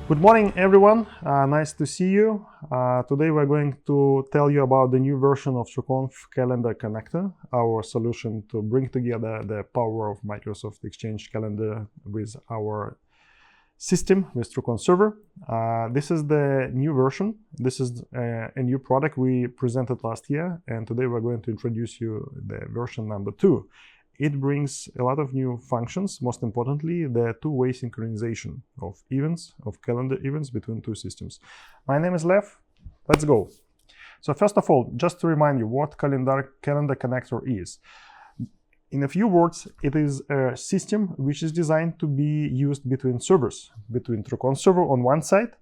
Good morning, everyone. Nice to see you. Today we're going to tell you about the new version of TrueConf Calendar Connector, our solution to bring together the power of Microsoft Exchange Calendar with our system, with TrueConf Server. This is the new version. This is a new product we presented last year, and today we're going to introduce you the version number 2. It brings a lot of new functions, most importantly, the two-way synchronization of events, of calendar events between two systems. My name is Lev. Let's go. So first of all, just to remind you what Calendar Connector is. In a few words, it is a system which is designed to be used between servers, between TrueConf Server on one side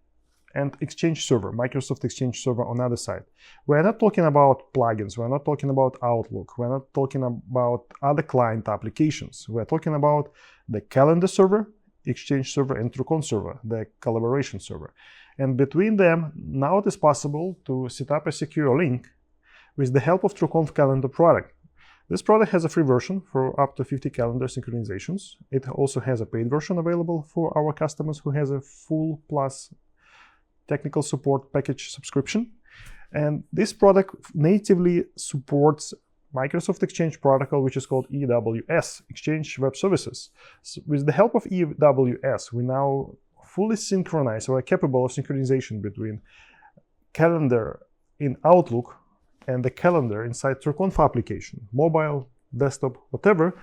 and Exchange Server, Microsoft Exchange Server on the other side. We're not talking about plugins, we're not talking about Outlook, we're not talking about other client applications. We're talking about the Calendar Server, Exchange Server, and TrueConf Server, the collaboration server. And between them, now it is possible to set up a secure link with the help of TrueConf Calendar product. This product has a free version for up to 50 calendar synchronizations. It also has a paid version available for our customers who has a full plus technical support package subscription. And this product natively supports Microsoft Exchange protocol, which is called EWS, Exchange Web Services. So with the help of EWS, we now fully synchronize or are capable of synchronization between calendar in Outlook and the calendar inside TrueConf application, mobile, desktop, whatever,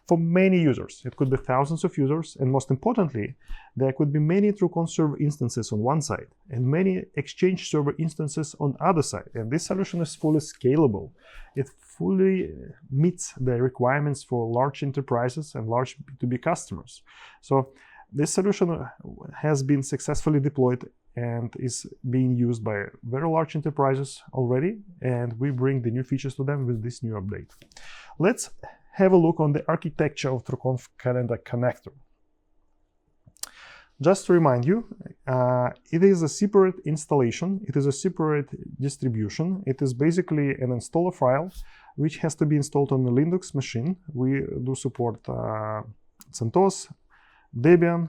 for many users. It could be thousands of users, and most importantly, there could be many TrueConf Server instances on one side and many Exchange Server instances on other side. And this solution is fully scalable. It fully meets the requirements for large enterprises and large B2B customers. So this solution has been successfully deployed and is being used by very large enterprises already, and we bring the new features to them with this new update. Let's have a look on the architecture of TrueConf Calendar Connector. Just to remind you, it is a separate installation, it is a separate distribution. It is basically an installer file which has to be installed on a Linux machine. We do support CentOS, Debian,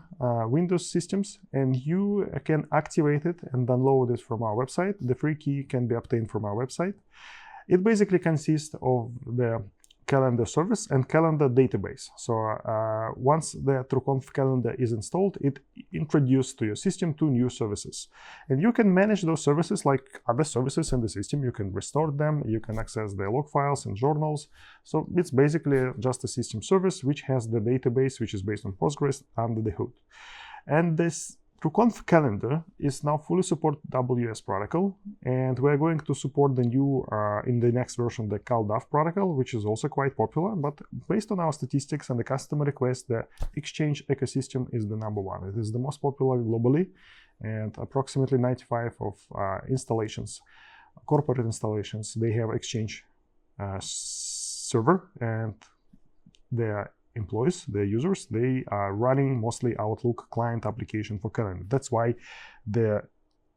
Windows systems, and you can activate it and download it from our website. The free key can be obtained from our website. It basically consists of the calendar service and calendar database. So once the TrueConf calendar is installed, it introduces to your system two new services. And you can manage those services like other services in the system. You can restore them, you can access the log files and journals. So it's basically just a system service which has the database, which is based on Postgres, under the hood. And this TrueConf Calendar is now fully support WS protocol, and we're going to support the new, in the next version, the CalDAV protocol, which is also quite popular, but based on our statistics and the customer requests, the Exchange ecosystem is the #1. It is the most popular globally, and approximately 95% of installations, corporate installations, they have Exchange server, and their employees, their users, they are running mostly Outlook client application for calendar. That's why the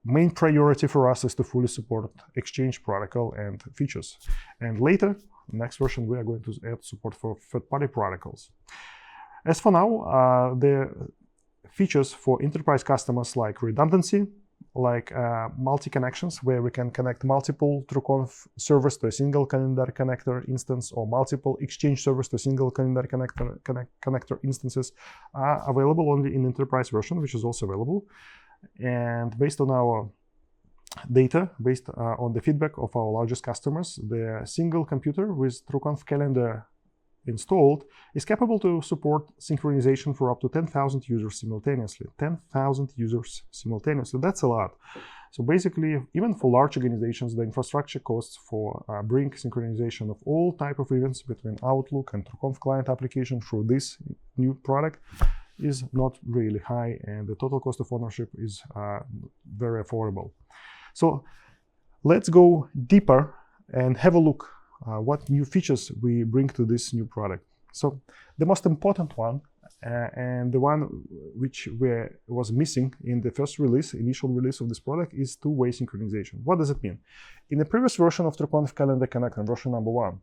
main priority for us is to fully support Exchange protocol and features. And later, next version, we are going to add support for third-party protocols. As for now, the features for enterprise customers like redundancy, like multi-connections, where we can connect multiple TrueConf servers to a single Calendar Connector instance, or multiple Exchange servers to a single Calendar Connector instances, are available only in enterprise version, which is also available. And based on our data, based on the feedback of our largest customers, the single computer with TrueConf Calendar installed is capable to support synchronization for up to 10,000 users simultaneously. 10,000 users simultaneously, that's a lot. So basically, even for large organizations, the infrastructure costs for bring synchronization of all type of events between Outlook and TrueConf client application through this new product is not really high, and the total cost of ownership is very affordable. So let's go deeper and have a look what new features we bring to this new product. So the most important one, and the one which was missing in the first release, initial release of this product, is two-way synchronization. What does it mean? In the previous version of TrueConf Calendar Connector, version #1,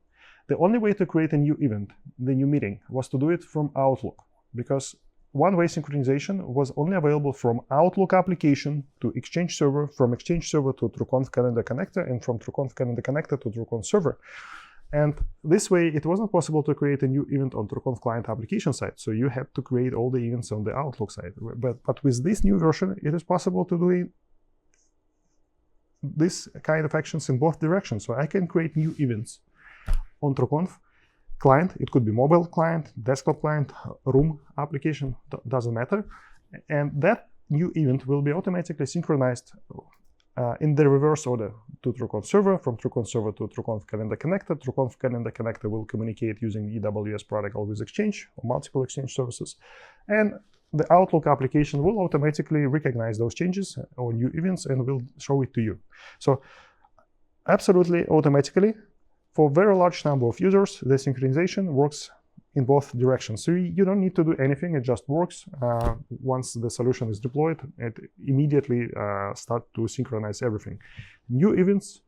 the only way to create a new event, the new meeting, was to do it from Outlook, because one-way synchronization was only available from Outlook application to Exchange Server, from Exchange Server to TrueConf Calendar Connector, and from TrueConf Calendar Connector to TrueConf Server. And this way, it wasn't possible to create a new event on TrueConf client application side. So you had to create all the events on the Outlook side. But with this new version, it is possible to do this kind of actions in both directions. So I can create new events on TrueConf client. It could be mobile client, desktop client, room application, doesn't matter. And that new event will be automatically synchronized in the reverse order to TrueConf Server, from TrueConf Server to TrueConf Calendar Connector. TrueConf Calendar Connector will communicate using AWS protocol with Exchange or multiple Exchange services. And the Outlook application will automatically recognize those changes or new events and will show it to you. So absolutely automatically, for a very large number of users, the synchronization works in both directions. So you don't need to do anything, it just works. Once the solution is deployed, it immediately starts to synchronize everything. New events,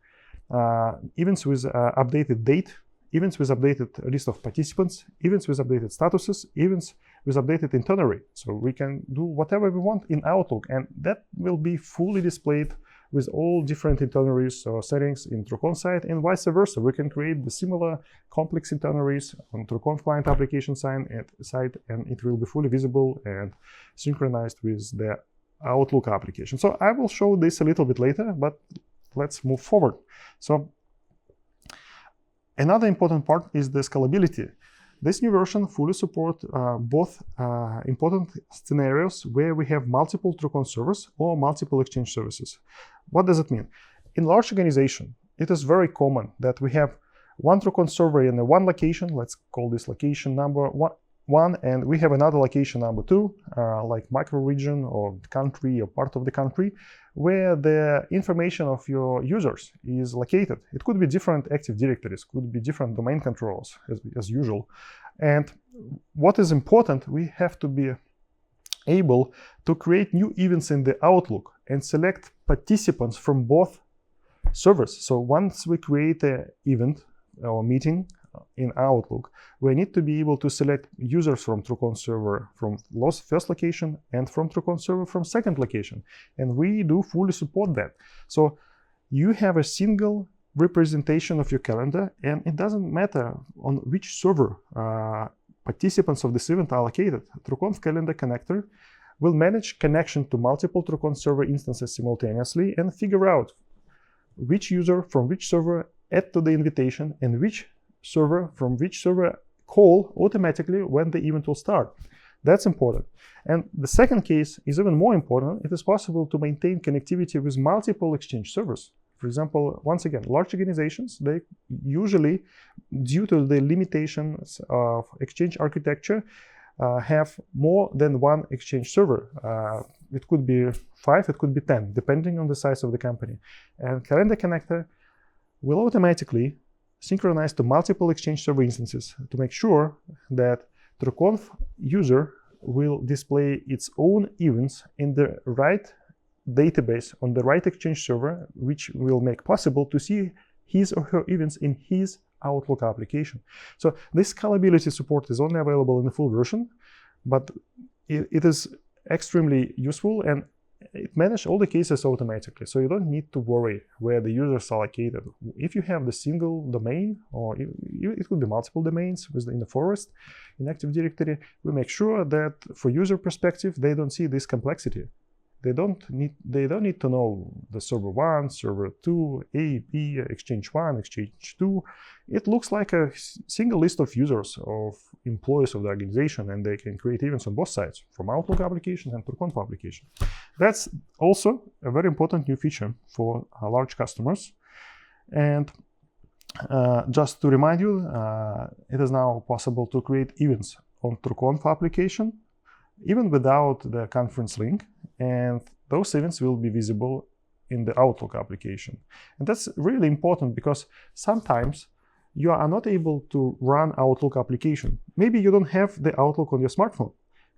events with updated date, events with updated list of participants, events with updated statuses, events with updated itinerary. So we can do whatever we want in Outlook, and that will be fully displayed with all different itineraries or settings in TrueConf side, and vice versa. We can create the similar complex itineraries on TrueConf client application side, and it will be fully visible and synchronized with the Outlook application. So I will show this a little bit later, but let's move forward. So another important part is the scalability. This new version fully supports both important scenarios where we have multiple TrueConf servers or multiple Exchange services. What does it mean? In large organization, it is very common that we have one TrueConf server in one location, let's call this location number one, and we have another location number 2, like micro region or country or part of the country, where the information of your users is located. It could be different Active Directories, could be different domain controllers, as usual. And what is important, we have to be able to create new events in the Outlook and select participants from both servers. So once we create an event or meeting in Outlook, we need to be able to select users from TrueConf Server from first location and from TrueConf Server from second location. And we do fully support that. So you have a single representation of your calendar, and it doesn't matter on which server participants of this event are located. TrueConf Calendar Connector will manage connection to multiple TrueConf Server instances simultaneously and figure out which user from which server add to the invitation and which server from which server call automatically when the event will start. That's important. And the second case is even more important. It is possible to maintain connectivity with multiple Exchange servers. For example, once again, large organizations, they usually, due to the limitations of Exchange architecture, have more than one Exchange server. It could be 5, it could be 10, depending on the size of the company. And Calendar Connector will automatically synchronize to multiple Exchange server instances to make sure that TrueConf user will display its own events in the right database on the right Exchange server, which will make possible to see his or her events in his Outlook application. So this scalability support is only available in the full version, but it is extremely useful, and it manages all the cases automatically. So you don't need to worry where the users are located. If you have the single domain, or it could be multiple domains in the forest, in Active Directory, we make sure that for user perspective, they don't see this complexity. They don't need to know the server 1, server 2, A, B, Exchange 1, Exchange 2. It looks like a single list of users, of employees of the organization, and they can create events on both sides, from Outlook application and TrueConf application. That's also a very important new feature for large customers. And just to remind you, it is now possible to create events on TrueConf application, even without the conference link, and those events will be visible in the Outlook application. And that's really important because sometimes you are not able to run Outlook application. Maybe you don't have the Outlook on your smartphone.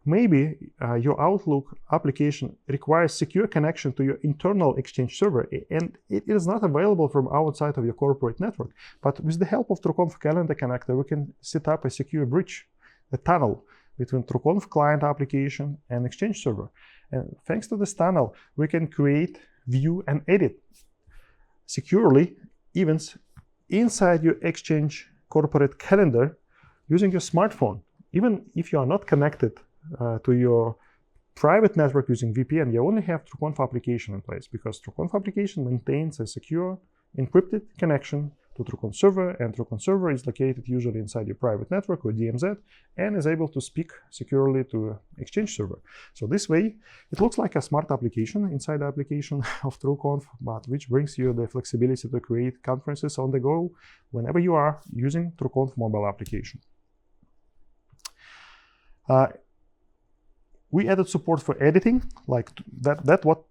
Maybe your Outlook application requires secure connection to your internal Exchange server, and it is not available from outside of your corporate network. But with the help of TrueConf Calendar Connector, we can set up a secure bridge, a tunnel, between TrueConf client application and Exchange server. And thanks to this tunnel, we can create, view, and edit securely events inside your Exchange corporate calendar using your smartphone. Even if you are not connected to your private network using VPN, you only have TrueConf application in place, because TrueConf application maintains a secure encrypted connection to TrueConf server, and TrueConf server is located usually inside your private network or DMZ and is able to speak securely to Exchange server. So this way, it looks like a smart application inside the application of TrueConf, but which brings you the flexibility to create conferences on the go whenever you are using TrueConf mobile application. We added support for editing, like that what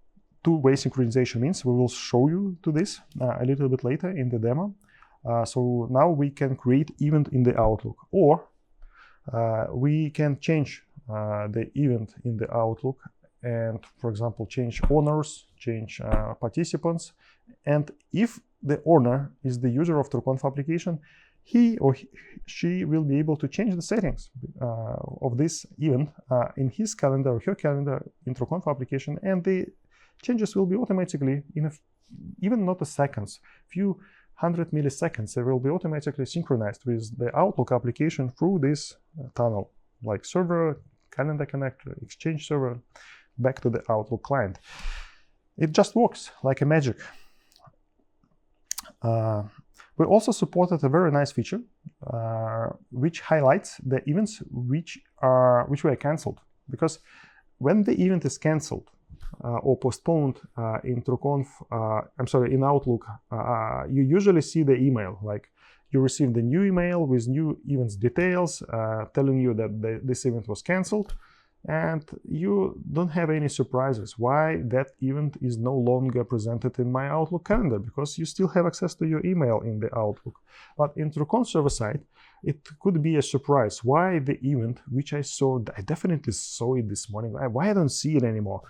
two-way synchronization means. We will show you to this a little bit later in the demo. So now we can create event in the Outlook, or we can change the event in the Outlook and, for example, change owners, change participants. And if the owner is the user of TrueConf application, he or she will be able to change the settings of this event in his calendar or her calendar in TrueConf application, and the changes will be automatically, in even not a seconds, few 100 milliseconds, they will be automatically synchronized with the Outlook application through this tunnel, like server, calendar connector, Exchange server, back to the Outlook client. It just works like a magic. We also supported a very nice feature which highlights the events which were cancelled, because when the event is cancelled or postponed in TrueConf, in Outlook, you usually see the email, like you receive the new email with new events details telling you that this event was cancelled, and you don't have any surprises why that event is no longer presented in my Outlook calendar, because you still have access to your email in the Outlook. But in TrueConf server side, it could be a surprise why the event which I definitely saw it this morning, why I don't see it anymore.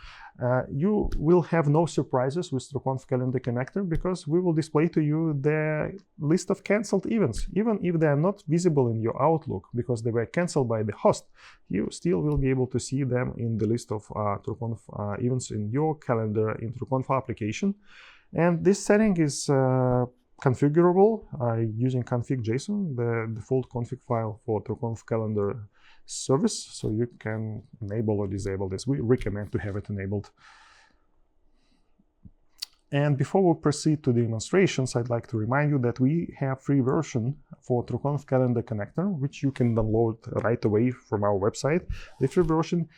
You will have no surprises with TrueConf Calendar Connector, because we will display to you the list of cancelled events. Even if they are not visible in your Outlook because they were cancelled by the host, you still will be able to see them in the list of TrueConf events in your calendar in TrueConf application. And this setting is configurable using config.json, the default config file for TrueConf calendar service, so you can enable or disable this. We recommend to have it enabled. And before we proceed to the demonstrations, I'd like to remind you that we have free version for TrueConf Calendar Connector, which you can download right away from our website. The free version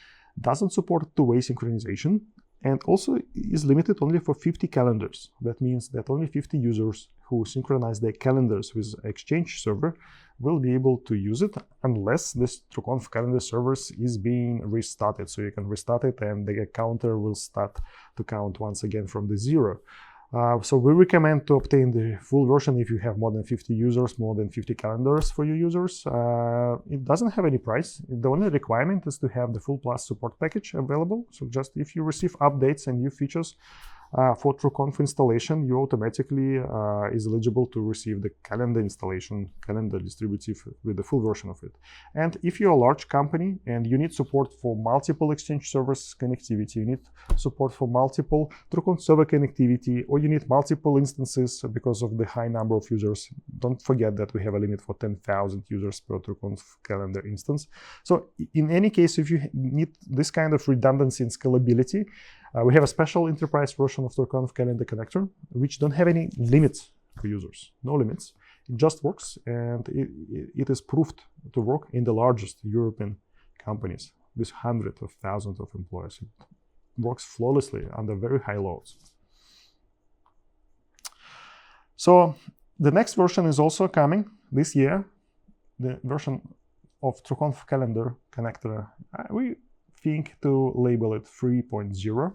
doesn't support two-way synchronization, and also is limited only for 50 calendars. That means that only 50 users who synchronize their calendars with Exchange server will be able to use it, unless this TrueConf calendar servers is being restarted. So you can restart it and the counter will start to count once again from the zero. So we recommend to obtain the full version if you have more than 50 users, more than 50 calendars for your users. It doesn't have any price. The only requirement is to have the full plus support package available. So just if you receive updates and new features for TrueConf installation, you automatically is eligible to receive the calendar installation, calendar distributive with the full version of it. And if you're a large company and you need support for multiple Exchange servers connectivity, you need support for multiple TrueConf server connectivity, or you need multiple instances because of the high number of users, don't forget that we have a limit for 10,000 users per TrueConf calendar instance. So in any case, if you need this kind of redundancy and scalability, we have a special enterprise version of TrueConf Calendar Connector, which don't have any limits for users, no limits. It just works, and it is proved to work in the largest European companies with hundreds of thousands of employees. It works flawlessly under very high loads. So the next version is also coming this year, the version of TrueConf Calendar Connector. We think to label it 3.0.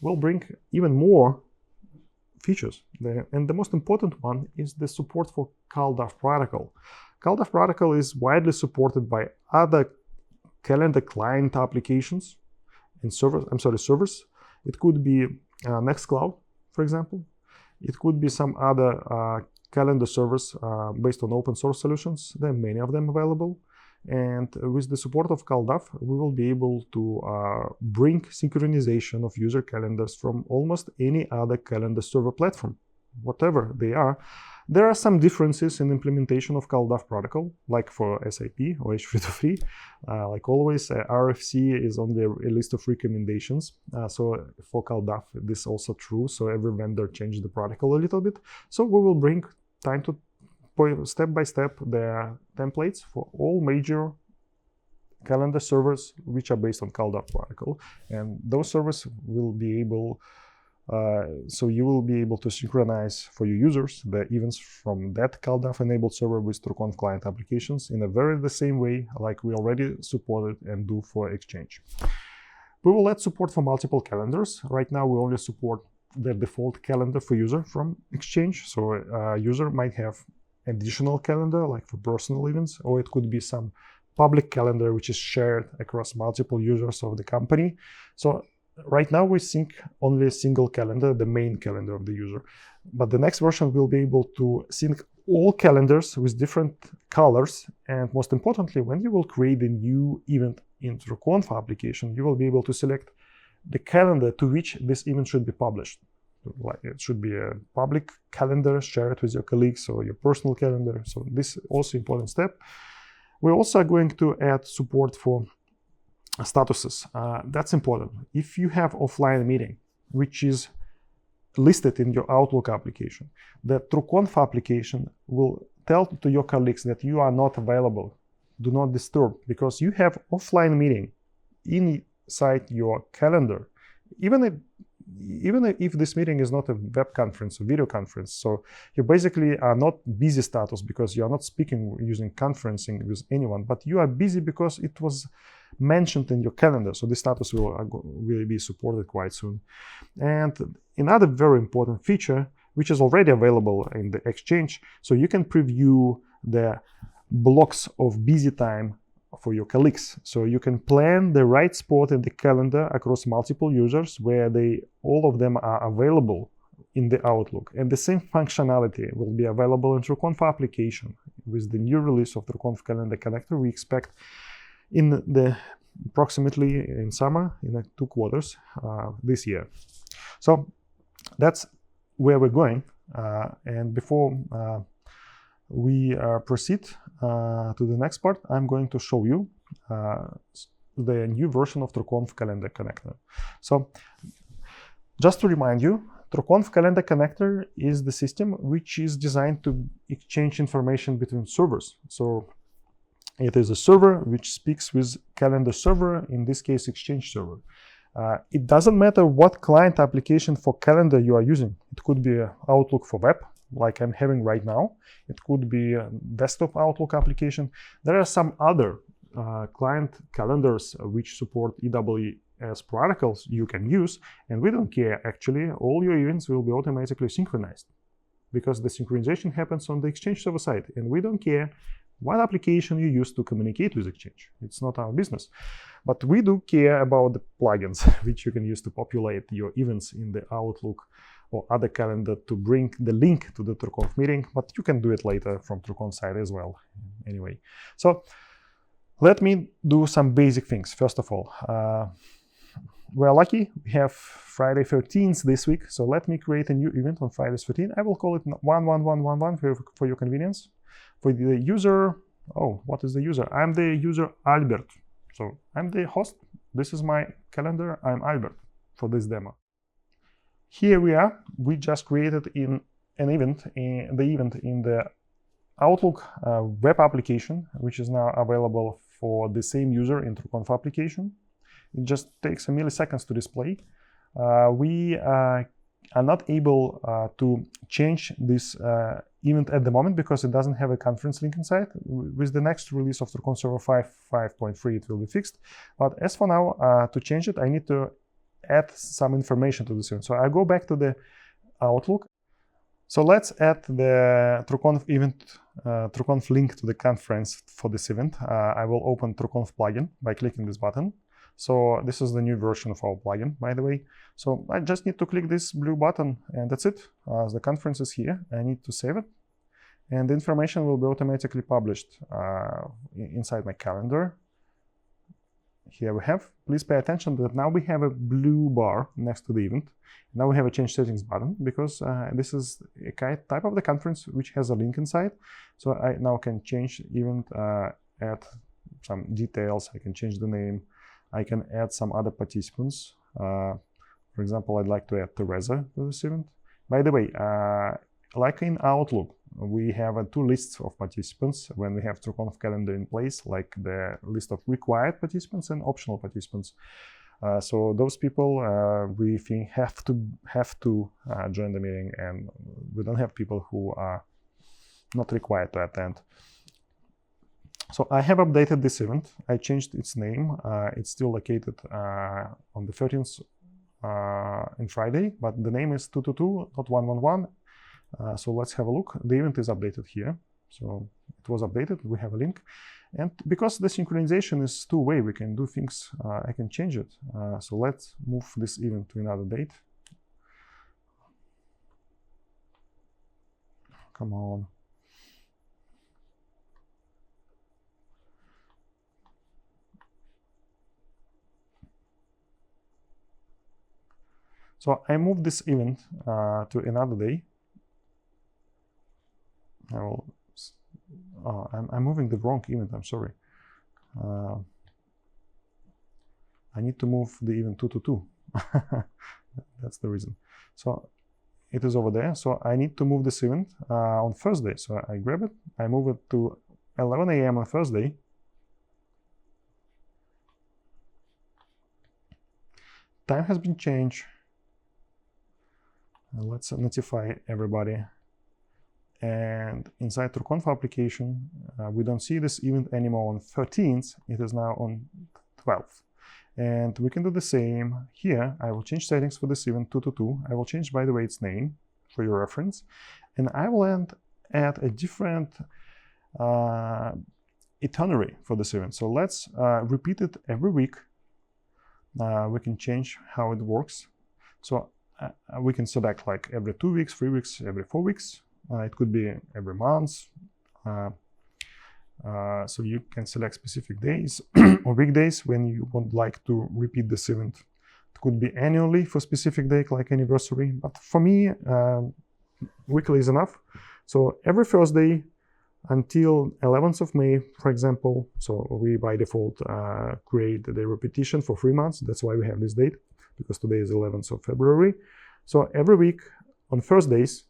will bring even more features. And the most important one is the support for CalDAV protocol. CalDAV protocol is widely supported by other calendar client applications and servers. It could be Nextcloud, for example. It could be some other calendar servers based on open source solutions. There are many of them available. And with the support of CalDAV, we will be able to bring synchronization of user calendars from almost any other calendar server platform, whatever they are. There are some differences in implementation of CalDAV protocol, like for SIP or H323. Like always, RFC is on the list of recommendations. So for CalDAV, this is also true. So every vendor changed the protocol a little bit. So we will bring step by step the templates for all major calendar servers which are based on CalDAV protocol. And those servers will be able so you will be able to synchronize for your users the events from that CalDAV-enabled server with TrueConf client applications in a very the same way like we already supported and do for Exchange. We will add support for multiple calendars. Right now, we only support the default calendar for user from Exchange. So a user might have additional calendar like for personal events, or it could be some public calendar which is shared across multiple users of the company. So right now we sync only a single calendar, the main calendar of the user. But the next version will be able to sync all calendars with different colors. And most importantly, when you will create a new event in TrueConf application, you will be able to select the calendar to which this event should be published. Like it should be a public calendar shared with your colleagues or your personal calendar. So this is also an important step. We're also going to add support for statuses. That's important. If you have offline meeting, which is listed in your Outlook application, the TrueConf application will tell to your colleagues that you are not available. Do not disturb, because you have offline meeting inside your calendar, even if this meeting is not a web conference or video conference. So you basically are not busy status because you are not speaking using conferencing with anyone, but you are busy because it was mentioned in your calendar. So this status will be supported quite soon. And another very important feature, which is already available in the Exchange, so you can preview the blocks of busy time for your colleagues. So you can plan the right spot in the calendar across multiple users where all of them are available in the Outlook. And the same functionality will be available in TrueConf application. With the new release of TrueConf Calendar Connector, we expect approximately in summer, in 2 quarters this year. So that's where we're going. And before we proceed to the next part, I'm going to show you the new version of TrueConf Calendar Connector. So just to remind you, TrueConf Calendar Connector is the system which is designed to exchange information between servers. So it is a server which speaks with calendar server, in this case Exchange server. It doesn't matter what client application for calendar you are using. It could be Outlook for web, like I'm having right now. It could be a desktop Outlook application. There are some other client calendars which support EWS protocols you can use, and we don't care actually. All your events will be automatically synchronized because the synchronization happens on the Exchange server side, and we don't care what application you use to communicate with Exchange. It's not our business. But we do care about the plugins which you can use to populate your events in the Outlook or other calendar to bring the link to the TrueConf meeting, but you can do it later from TrueConf side as well. Anyway, so let me do some basic things. First of all, we're lucky. We have Friday 13th this week, so let me create a new event on Friday 13th. I will call it 11111 for your convenience. For the user, what is the user? I'm the user Albert. So I'm the host. This is my calendar. I'm Albert for this demo. Here we are. We just created an event in the Outlook web application, which is now available for the same user in TrueConf application. It just takes a milliseconds to display. We are not able to change this event at the moment because it doesn't have a conference link inside. With the next release of TrueConf Server 5.3, it will be fixed. But as for now, to change it, I need to add some information to this event. So I go back to the Outlook. So let's add the TrueConf event, TrueConf link to the conference for this event. I will open TrueConf plugin by clicking this button. So this is the new version of our plugin, by the way. So I just need to click this blue button and that's it. The conference is here. I need to save it. and the information will be automatically published inside my calendar. Here we have, please pay attention that now we have a blue bar next to the event. Now we have a change settings button because this is a type of the conference which has a link inside. So I now can change event, add some details, I can change the name, I can add some other participants. For example, I'd like to add Teresa to this event. By the way, like in Outlook, we have two lists of participants when we have TrueConf Calendar in place, like the list of required participants and optional participants. So those people we think have to join the meeting, and we don't have people who are not required to attend. So I have updated this event. I changed its name. It's still located on the 13th in Friday, but the name is 222, not 111. So let's have a look. The event is updated here. So it was updated. We have a link. And because the synchronization is two-way, we can do things. I can change it. So let's move this event to another date. Come on. So I moved this event to another day. I'm moving the wrong event, I'm sorry. I need to move the event 222. That's the reason. So it is over there. So I need to move this event on Thursday. So I grab it, I move it to 11 a.m. on Thursday. Time has been changed. Let's notify everybody. And inside TrueConf application, we don't see this event anymore on 13th. It is now on 12th. And we can do the same here. I will change settings for this event 222. I will change, by the way, its name for your reference. And I will add a different itinerary for this event. So let's repeat it every week. We can change how it works. So we can select like every 2 weeks, 3 weeks, every 4 weeks. It could be every month. So you can select specific days or weekdays when you would like to repeat this event. It could be annually for specific date like anniversary, but for me, weekly is enough. So every Thursday until 11th of May, for example, so we by default create the repetition for 3 months. That's why we have this date, because today is 11th of February. So every week on Thursdays,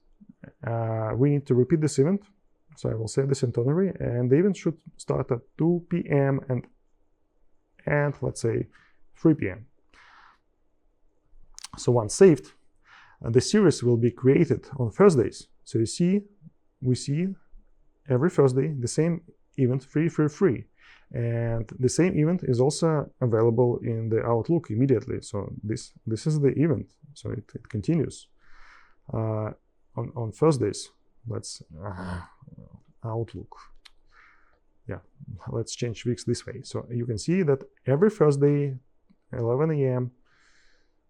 we need to repeat this event. So I will save this itinerary, and the event should start at 2 p.m. and let's say 3 p.m. So once saved, the series will be created on Thursdays. So you see, we see every Thursday the same event 333, and the same event is also available in the Outlook immediately. So this is the event. So it continues on Thursdays. Let's Outlook. Yeah, let's change weeks this way. So you can see that every Thursday, 11 a.m.,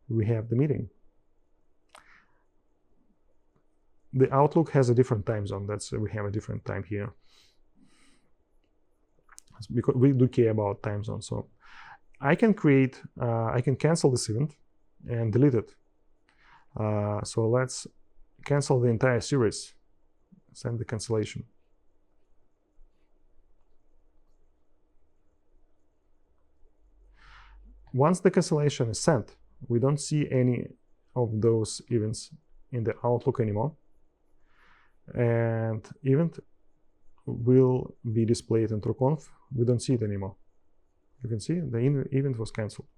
we have the meeting. The Outlook has a different time zone. That's we have a different time here. It's because we do care about time zone. So I can create, I can cancel this event and delete it. So let's cancel the entire series. Send the cancellation. Once the cancellation is sent, we don't see any of those events in the Outlook anymore. And event will be displayed in TrueConf. We don't see it anymore. You can see the event was canceled.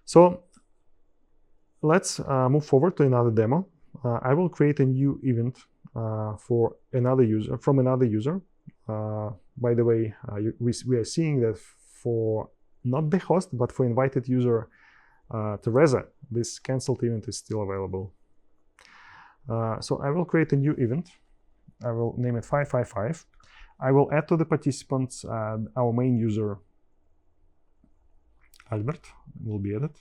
So let's move forward to another demo. I will create a new event for another user, from another user. By the way, we are seeing that for not the host, but for invited user Teresa, this canceled event is still available. So I will create a new event. I will name it 555. I will add to the participants our main user, Albert, will be added.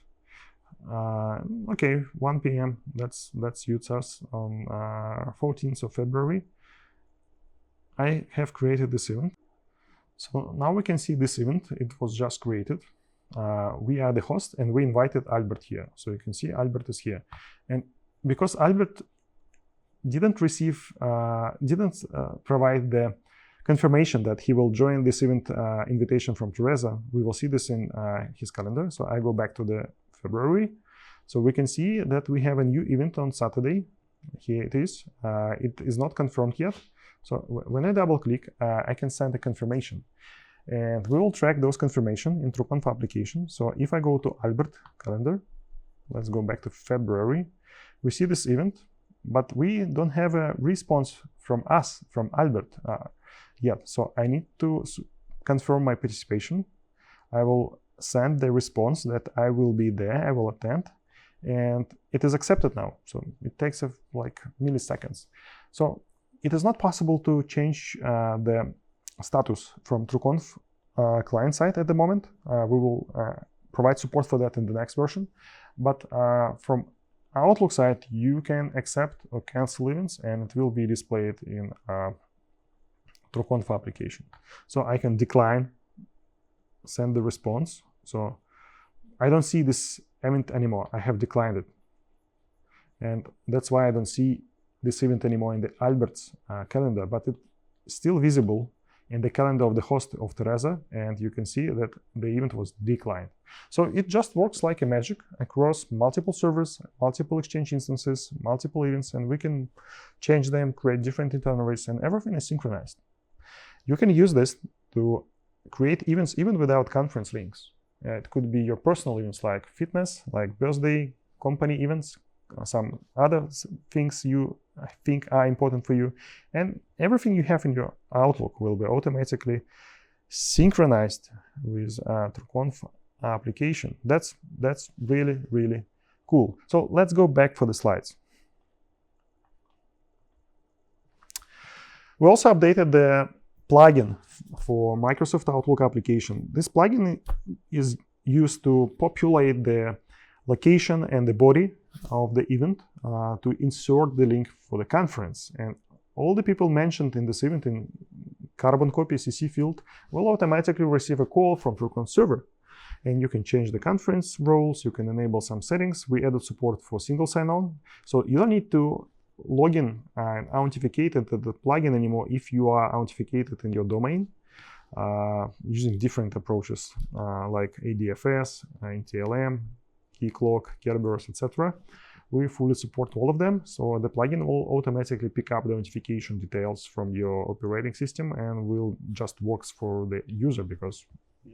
Okay, 1 p.m. That suits us on 14th of February. I have created this event. So now we can see this event. It was just created. We are the host and we invited Albert here. So you can see Albert is here. And because Albert didn't provide the confirmation that he will join this event invitation from Teresa, we will see this in his calendar. So I go back to the February. So we can see that we have a new event on Saturday. Here it is. It is not confirmed yet. So when I double click, I can send a confirmation. And we will track those confirmation in TrueConf application. So if I go to Albert calendar, let's go back to February, we see this event, but we don't have a response from us, from Albert yet. So I need to confirm my participation. I will send the response that I will be there, I will attend, and it is accepted now. So it takes like milliseconds. So it is not possible to change the status from TrueConf client side at the moment. We will provide support for that in the next version. But from Outlook side, you can accept or cancel events, and it will be displayed in TrueConf application. So I can decline, send the response. So I don't see this event anymore. I have declined it. And that's why I don't see this event anymore in the Albert's calendar, but it's still visible in the calendar of the host of Teresa, and you can see that the event was declined. So it just works like a magic across multiple servers, multiple Exchange instances, multiple events, and we can change them, create different itineraries, and everything is synchronized. You can use this to create events even without conference links. It could be your personal events like fitness, like birthday, company events, some other things you think are important for you, and everything you have in your Outlook will be automatically synchronized with TrueConf application. That's really, really cool. So let's go back for the slides. We also updated the plugin for Microsoft Outlook application. This plugin is used to populate the location and the body of the event to insert the link for the conference. And all the people mentioned in this event in carbon copy CC field will automatically receive a call from TrueConf Server. And you can change the conference roles, you can enable some settings. We added support for single sign-on. So you don't need to log in and authenticate into the plugin anymore if you are authenticated in your domain using different approaches like ADFS, NTLM, Keycloak, Kerberos, etc. We fully support all of them, so the plugin will automatically pick up the authentication details from your operating system and will just works for the user, because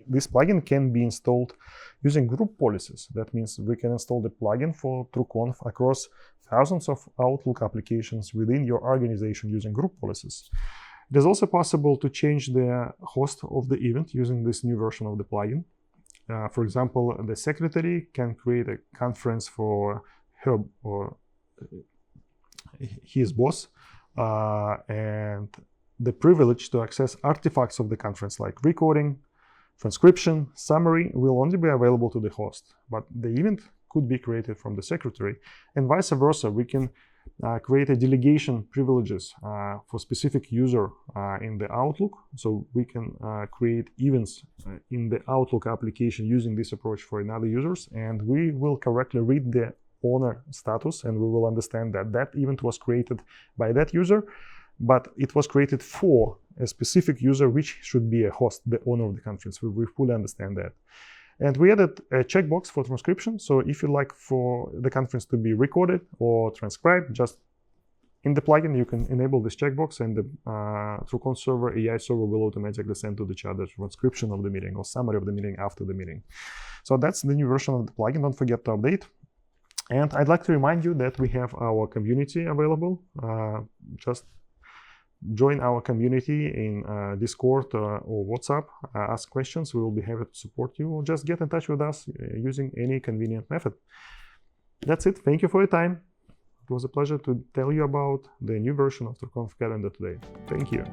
this plugin can be installed using group policies. That means we can install the plugin for TrueConf across thousands of Outlook applications within your organization using group policies. It is also possible to change the host of the event using this new version of the plugin. For example, the secretary can create a conference for her or his boss, and the privilege to access artifacts of the conference like recording, transcription, summary will only be available to the host, but the event could be created from the secretary, and vice versa. We can create a delegation privileges for specific user in the Outlook, so we can create events in the Outlook application using this approach for another users, and we will correctly read the owner status, and we will understand that that event was created by that user, but it was created for a specific user, which should be a host, the owner of the conference. We fully understand that. And we added a checkbox for transcription. So if you like for the conference to be recorded or transcribed, just in the plugin, you can enable this checkbox, and the TrueConf Server, AI server will automatically send to each other transcription of the meeting or summary of the meeting after the meeting. So that's the new version of the plugin. Don't forget to update. And I'd like to remind you that we have our community available. Just join our community in Discord or WhatsApp, ask questions. We will be happy to support you, or just get in touch with us using any convenient method. That's it. Thank you for your time. It was a pleasure to tell you about the new version of TrueConf Calendar today. Thank you.